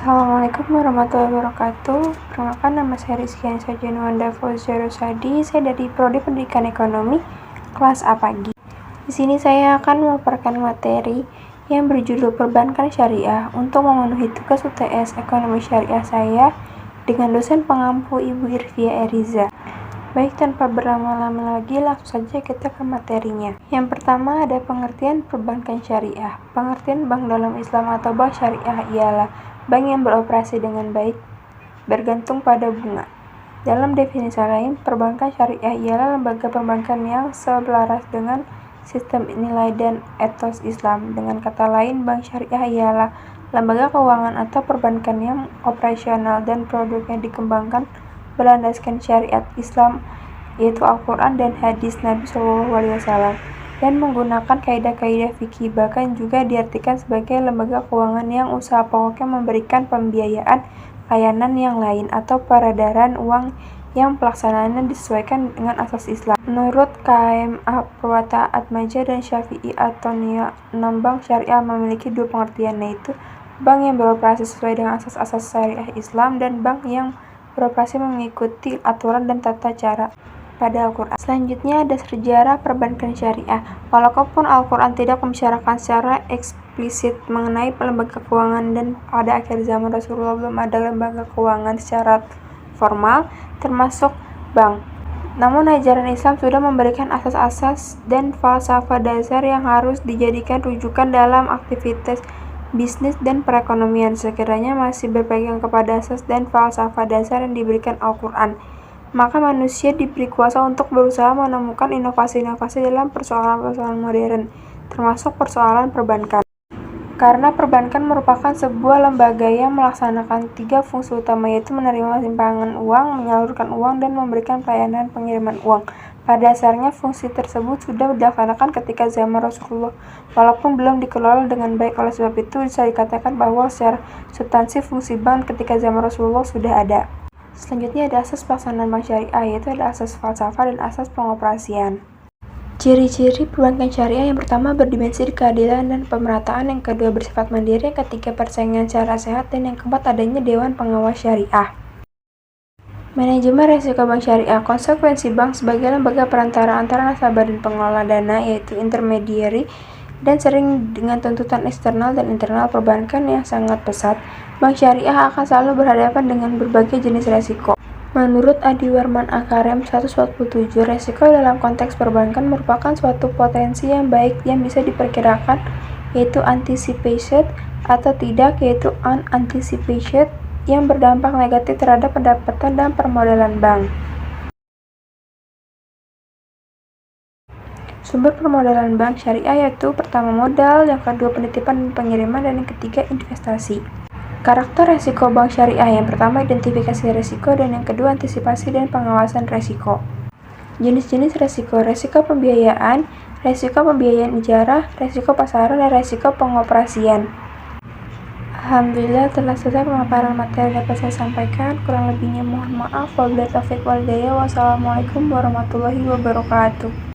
Assalamualaikum warahmatullahi wabarakatuh. Perkenalkan, nama saya Rizky Anissa Januanda Fauzia Rosadi. Saya dari Prodi Pendidikan Ekonomi kelas A pagi. Di sini saya akan memaparkan materi yang berjudul Perbankan Syariah untuk memenuhi tugas UTS Ekonomi Syariah saya dengan dosen pengampu Ibu Irvia Eriza. Baik, tanpa berlama-lama lagi, langsung saja kita ke materinya. Yang pertama ada pengertian perbankan syariah. Pengertian bank dalam Islam atau bank syariah ialah bank yang beroperasi dengan baik, bergantung pada bunga. Dalam definisi lain, perbankan syariah ialah lembaga perbankan yang selaras dengan sistem nilai dan etos Islam. Dengan kata lain, bank syariah ialah lembaga keuangan atau perbankan yang operasional dan produknya dikembangkan berlandaskan syariat Islam, yaitu Al-Quran dan hadis Nabi SAW, dan menggunakan kaidah-kaidah fikih. Bahkan juga diartikan sebagai lembaga keuangan yang usaha pokoknya memberikan pembiayaan layanan yang lain atau peredaran uang yang pelaksanaannya disesuaikan dengan asas Islam. Menurut KMA Purwata Atmaja dan Syafi'i Atonia, 6 bank syariah memiliki dua pengertian, yaitu bank yang beroperasi sesuai dengan asas-asas syariah Islam dan bank yang beroperasi mengikuti aturan dan tata cara pada Al-Quran. Selanjutnya ada sejarah perbankan syariah. Walaupun Al-Quran tidak membicarakan secara eksplisit mengenai lembaga keuangan dan pada akhir zaman Rasulullah belum ada lembaga keuangan secara formal, termasuk bank. Namun ajaran Islam sudah memberikan asas-asas dan falsafah dasar yang harus dijadikan rujukan dalam aktivitas bisnis dan perekonomian. Sekiranya masih berpegang kepada asas dan falsafah dasar yang diberikan Al-Quran, maka manusia diberi kuasa untuk berusaha menemukan inovasi-inovasi dalam persoalan-persoalan modern, termasuk persoalan perbankan. Karena perbankan merupakan sebuah lembaga yang melaksanakan 3 fungsi utama, yaitu menerima simpangan uang, menyalurkan uang, dan memberikan pelayanan pengiriman uang. Pada dasarnya, fungsi tersebut sudah dilaksanakan ketika zaman Rasulullah, walaupun belum dikelola dengan baik. Oleh sebab itu, bisa dikatakan bahwa secara substansi fungsi bank ketika zaman Rasulullah sudah ada. Selanjutnya ada asas pelaksanaan bank syariah, yaitu ada asas falsafah dan asas pengoperasian. Ciri-ciri perbankan syariah: yang pertama, berdimensi keadilan dan pemerataan; yang kedua, bersifat mandiri; yang ketiga, persaingan secara sehat; dan yang keempat, adanya Dewan Pengawas Syariah. Manajemen resiko bank syariah. Konsekuensi bank sebagai lembaga perantara antara nasabah dan pengelola dana, yaitu intermediary, dan sering dengan tuntutan eksternal dan internal perbankan yang sangat pesat. Bank syariah akan selalu berhadapan dengan berbagai jenis resiko. Menurut Adi Warman Akarem 147, resiko dalam konteks perbankan merupakan suatu potensi yang baik yang bisa diperkirakan, yaitu anticipated, atau tidak, yaitu unanticipated, yang berdampak negatif terhadap pendapatan dan permodalan bank. Sumber permodalan bank syariah yaitu pertama modal, yang kedua penitipan dan pengiriman, dan yang ketiga investasi. Karakter resiko bank syariah: yang pertama identifikasi resiko, dan yang kedua antisipasi dan pengawasan resiko. Jenis-jenis resiko: resiko pembiayaan ijarah, resiko pasaran, dan resiko pengoperasian. Alhamdulillah telah selesai pemaparan materi yang dapat saya sampaikan. Kurang lebihnya mohon maaf. Wabillahi taufiq wal hidayah. Wassalamualaikum warahmatullahi wabarakatuh.